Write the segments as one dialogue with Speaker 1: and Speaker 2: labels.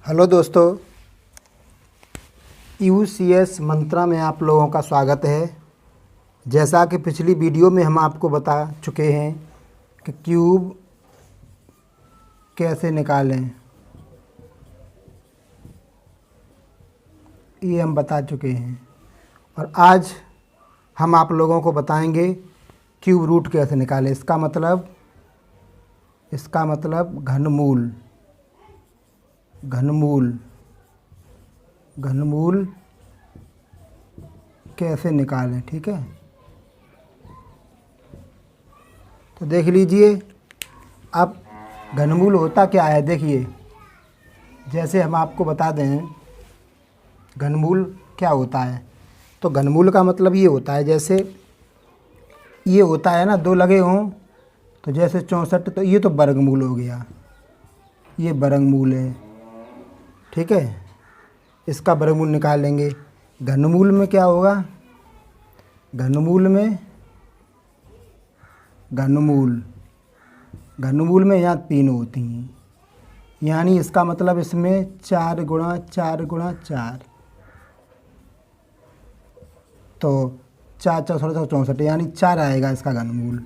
Speaker 1: Hello दोस्तों, UCS मंत्रा में आप लोगों का स्वागत है। जैसा कि पिछली वीडियो में हम आपको बता चुके हैं कि क्यूब कैसे निकालें, ये हम बता चुके हैं। और आज हम आप लोगों को बताएंगे क्यूब रूट कैसे निकालें। इसका मतलब घनमूल कैसे निकालें। ठीक है, तो देख लीजिए। अब घनमूल होता क्या है, देखिए। जैसे हम आपको बता दें घनमूल क्या होता है, तो घनमूल का मतलब ये होता है, जैसे ये होता है ना, दो लगे हों तो जैसे 64, तो ये तो वर्गमूल हो गया, ये वर्गमूल है। ठीक है, इसका वर्गमूल निकालेंगे। घनमूल में क्या होगा, घनमूल में यहाँ 3 होती हैं, यानी इसका मतलब इसमें 4 गुणा 4 गुणा 4, तो 4 4 64, यानी 4 आएगा इसका घनमूल।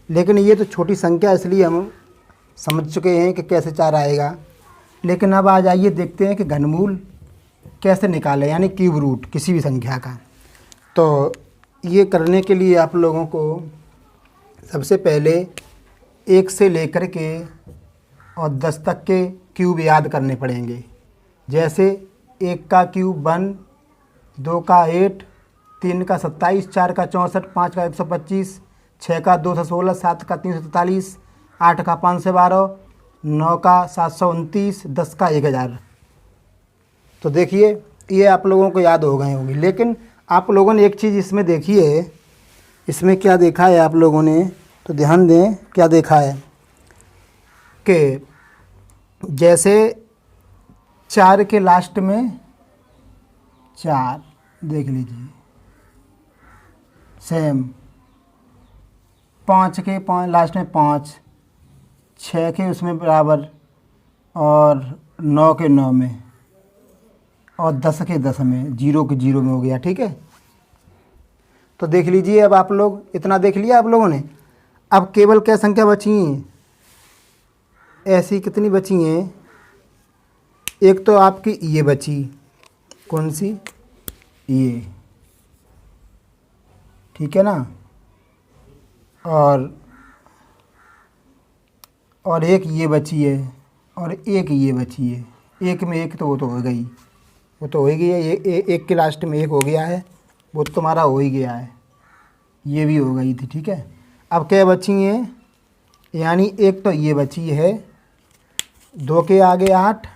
Speaker 1: लेकिन ये तो छोटी संख्या, इसलिए हम समझ चुके हैं कि कैसे 4 आएगा। लेकिन अब आ जाइए देखते हैं कि घनमूल कैसे निकालें, यानी क्यूब रूट किसी भी संख्या का। तो ये करने के लिए आप लोगों को सबसे पहले 1 से लेकर के और 10 तक के क्यूब याद करने पड़ेंगे। जैसे 1 का क्यूब 1, 2 का 8, 3 का 27, 4 का 64, 5 का 125, 6 का 216, 7 का 343, 8 का 512, 9 का 729, 10 का 1000। तो देखिए, ये आप लोगों को याद हो गए होंगे। लेकिन आप लोगों ने एक चीज़ इसमें देखी है, इसमें क्या देखा है आप लोगों ने, तो ध्यान दें क्या देखा है कि जैसे 4 के लास्ट में 4, देख लीजिए, सेम। 5 के लास्ट में 5, 6 के उसमें बराबर, और 9 के 9 में, और 10 के 10 में, 0 के 0 में हो गया। ठीक है, तो देख लीजिए। अब आप लोग इतना देख लिया आप लोगों ने। अब केवल क्या संख्या बची हैं, ऐसी कितनी बची हैं, एक तो आपकी ये बची, कौन सी, ये। ठीक है ना, और एक ये बची है, और एक ये बची है। एक में एक तो वो तो हो गई, वो तो हो ही गया। ये एक के लास्ट में 1 हो गया है, वो तो तुम्हारा हो ही गया है, ये भी हो गई थी। ठीक है, अब क्या बची हैं, यानी एक तो ये बची है, 2 के आगे 8,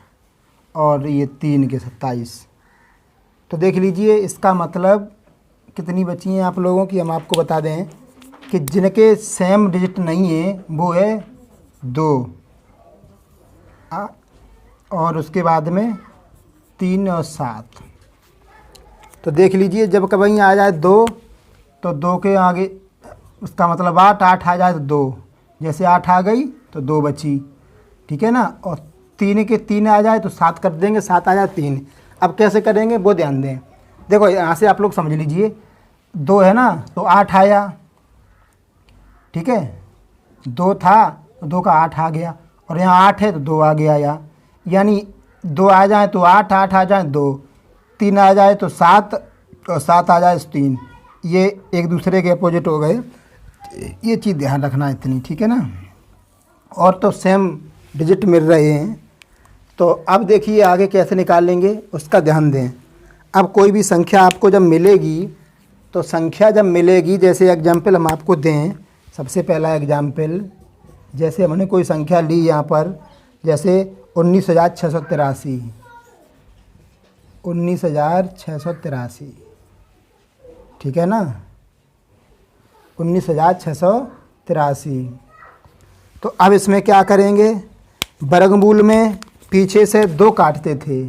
Speaker 1: और ये 3 के 27। तो देख लीजिए, इसका मतलब कितनी बची हैं आप लोगों की। हम आपको बता दें कि जिनके सेम डिजिट नहीं है वो है 2, और उसके बाद में 3 और 7। तो देख लीजिए, जब कभी आ जाए 2, तो 2 के आगे उसका मतलब 8 आ जाए तो 2, जैसे 8 आ गई तो 2 बची। ठीक है ना, और 3 के 3 आ जाए तो 7 कर देंगे, 7 आ जाए 3। अब कैसे करेंगे वो ध्यान दें। देखो, यहाँ से आप लोग समझ लीजिए, 2 है ना, तो 8 आया। ठीक है, 2 था तो 2 का 8 आ गया, और यहाँ 8 है तो 2 आ गया यहाँ, यानी 2 आ जाए तो 8, 8 आ जाए 2, 3 आ जाए तो 7, और 7 आ जाए तो 3। ये एक दूसरे के अपोजिट हो गए, ये चीज़ ध्यान रखना इतनी। ठीक है ना, और तो सेम डिजिट मिल रहे हैं। तो अब देखिए आगे कैसे निकालेंगे उसका ध्यान दें। अब कोई भी संख्या आपको जब मिलेगी, तो संख्या जब मिलेगी, जैसे एग्जाम्पल हम आपको दें, सबसे पहला एग्जाम्पल, जैसे हमने कोई संख्या ली यहाँ पर, जैसे 19,683, 19,683। ठीक है ना, 19,683। तो अब इसमें क्या करेंगे, वर्गमूल में पीछे से 2 काटते थे,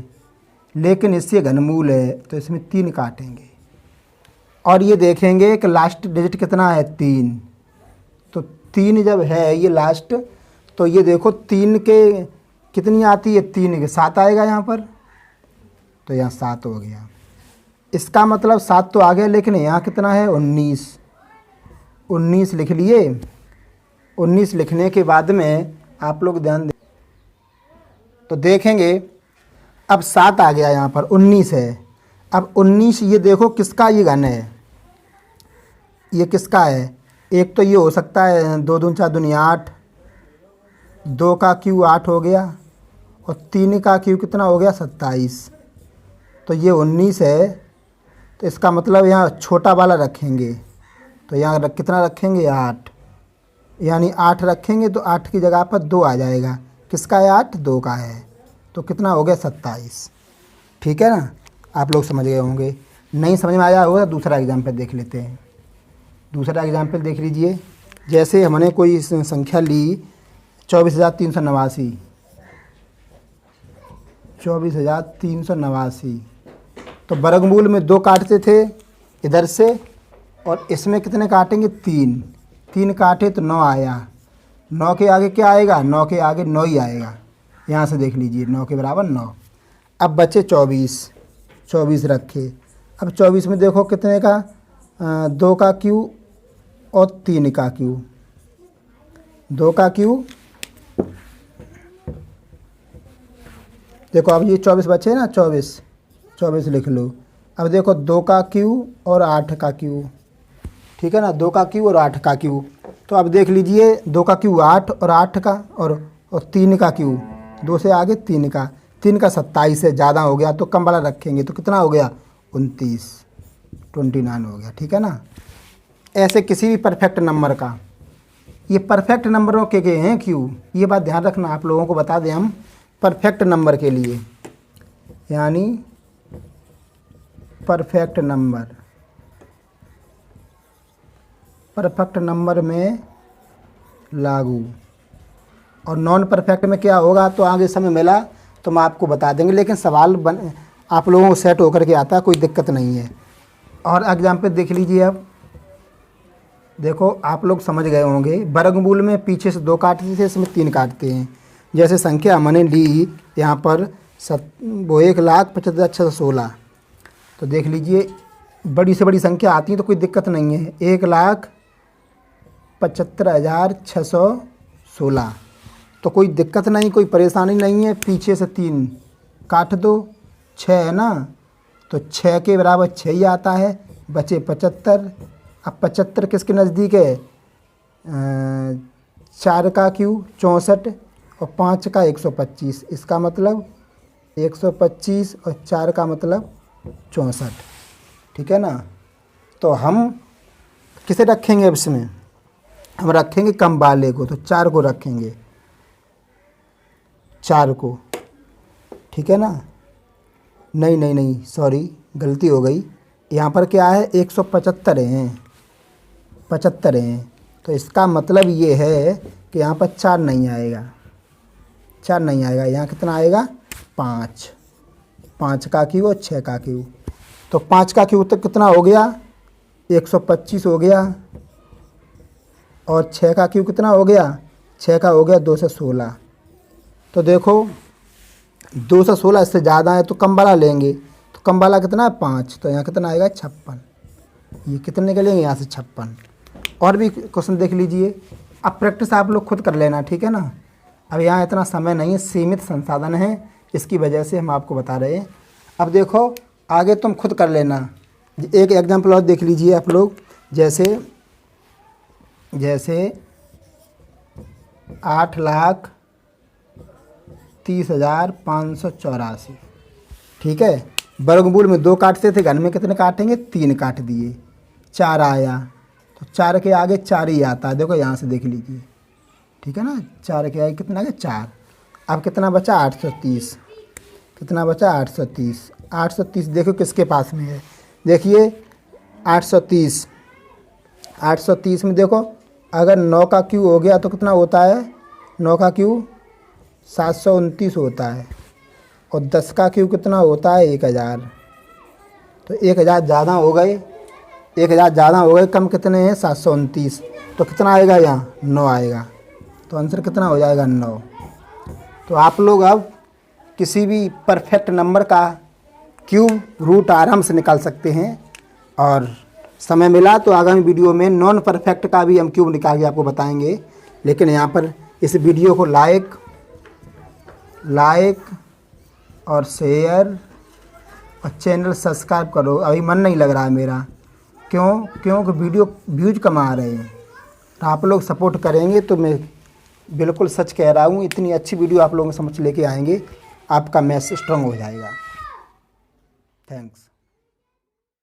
Speaker 1: लेकिन इससे घनमूल है तो इसमें 3 काटेंगे, और ये देखेंगे कि लास्ट डिजिट कितना है, 3। तो 3 जब है ये लास्ट, तो ये देखो 3 कितनी आती है 3 के 7 आएगा यहाँ पर, तो यहाँ 7 हो गया। इसका मतलब 7 तो आ गया, लेकिन यहाँ कितना है 19। 19 लिख लिए। 19 लिखने के बाद में आप लोग ध्यान दें तो देखेंगे अब 7 आ गया, यहाँ पर 19 है। अब 19 ये देखो किसका ये घन है, ये किसका है। एक तो ये हो सकता है 2 दूनी 4 दूनी 8, 2 का क्यू 8 हो गया, और 3 का क्यू कितना हो गया 27। तो ये 19 है, तो इसका मतलब यहाँ छोटा वाला रखेंगे, तो यहाँ कितना रखेंगे 8, यानी 8 रखेंगे तो 8 की जगह पर 2 आ जाएगा। किसका है 8, 2 का है, तो कितना हो गया 27। ठीक है ना, आप लोग समझ गए होंगे। नहीं समझ में आया होगा दूसरा एग्जाम्पल देख लेते हैं। दूसरा एग्जाम्पल देख लीजिए। जैसे हमने कोई संख्या ली 24,389, 24,389, तो वर्गमूल में 2 काटते थे इधर से, और इसमें कितने काटेंगे 3। 3 काटे तो 9 आया। 9 के आगे क्या आएगा, 9 के आगे 9 ही आएगा। यहाँ से देख लीजिए 9 के बराबर 9। अब बचे 24, 24 रखे। अब 24 में देखो कितने का 2 का क्यू और 3 का क्यू। 2 का क्यू, देखो अब ये 24 बचे ना, 24 लिख लो। अब देखो 2 का क्यू और 8 का क्यू, ठीक है ना, 2 का क्यू और 8 का क्यू। तो अब देख लीजिए 2 का क्यू 8 और 8 का और 3 का क्यू, 2 से आगे 3 का, 3 का 27 है, ज़्यादा हो गया तो कम वाला रखेंगे, तो कितना हो गया 29, 29 हो गया। ठीक है ना। ऐसे किसी भी परफेक्ट नंबर का, ये परफेक्ट नंबरों के हैं क्यों, ये बात ध्यान रखना, आप लोगों को बता दें हम परफेक्ट नंबर के लिए, यानी परफेक्ट नंबर, परफेक्ट नंबर में लागू, और नॉन परफेक्ट में क्या होगा तो आगे समय मिला तो हम आपको बता देंगे, लेकिन सवाल आप लोगों को सेट होकर के आता है, कोई दिक्कत नहीं है। और एग्जाम्पल देख लीजिए। अब देखो आप लोग समझ गए होंगे, वर्गमूल में पीछे से 2 काटते थे, इसमें 3 काटते हैं। जैसे संख्या हमने ली यहाँ पर वो 1,75,616, तो देख लीजिए बड़ी से बड़ी संख्या आती है तो कोई दिक्कत नहीं है। 1,75,616, तो कोई दिक्कत नहीं, कोई परेशानी नहीं है। पीछे से 3 काट दो, 6 है ना, तो 6 के बराबर 6 ही आता है, बचे 75। अब 75 किसके नज़दीक है, 4 का क्यू 64 और 5 का 125, इसका मतलब 125 और 4 का मतलब 64। ठीक है ना। तो हम किसे रखेंगे, अब इसमें हम रखेंगे कम वाले को, तो 4 को रखेंगे, 4 को। ठीक है ना। नहीं सॉरी, गलती हो गई। यहाँ पर क्या है 175 हैं, 75 हैं, तो इसका मतलब ये है कि यहाँ पर 4 नहीं आएगा, 4 नहीं आएगा। यहाँ कितना आएगा 5, 5 का क्यू और 6 का क्यू। तो 5 का क्यू तक कितना हो गया 125 हो गया, और 6 का क्यू कितना हो गया, 6 का हो गया 216। तो देखो 216 इससे ज़्यादा है तो कम वाला लेंगे, तो कम वाला कितना है 5, तो यहाँ कितना आएगा 56। ये कितने के लेंगे यहाँ से 56। और भी क्वेश्चन देख लीजिए। अब प्रैक्टिस आप लोग खुद कर लेना, ठीक है ना। अब यहाँ इतना समय नहीं है, सीमित संसाधन है, इसकी वजह से हम आपको बता रहे हैं। अब देखो आगे तुम खुद कर लेना। एक एग्जाम्पल और देख लीजिए आप लोग। जैसे 8,30,584, ठीक है। वर्गमूल में 2 काटते थे, घन में कितने काटेंगे 3 काट दिए, 4 आया, तो 4 के आगे 4 ही आता है। देखो यहाँ से देख लीजिए, ठीक है ना। 4 के आगे कितना आ गया 4। अब कितना बचा 830, कितना बचा 830। 830 देखो किसके पास में है, देखिए 830। 830 में देखो अगर 9 का क्यू हो गया तो कितना होता है, 9 का क्यू 729 होता है, और 10 का क्यू कितना होता है 1000। तो 1000 ज़्यादा हो गए, 1000 ज़्यादा हो गए, कम कितने हैं 729, तो कितना आएगा यहाँ 9 आएगा। तो आंसर कितना हो जाएगा 9। तो आप लोग अब किसी भी परफेक्ट नंबर का क्यूब रूट आराम से निकाल सकते हैं। और समय मिला तो आगामी वीडियो में नॉन परफेक्ट का भी हम क्यूब निकाल के आपको बताएंगे। लेकिन यहाँ पर इस वीडियो को लाइक और शेयर और चैनल सब्सक्राइब करो। अभी मन नहीं लग रहा है मेरा, क्योंकि वीडियो व्यूज कम आ रहे हैं। तो आप लोग सपोर्ट करेंगे तो मैं बिल्कुल सच कह रहा हूँ, इतनी अच्छी वीडियो आप लोगों के समझ लेके आएंगे, आपका मैथ स्ट्रांग हो जाएगा। थैंक्स।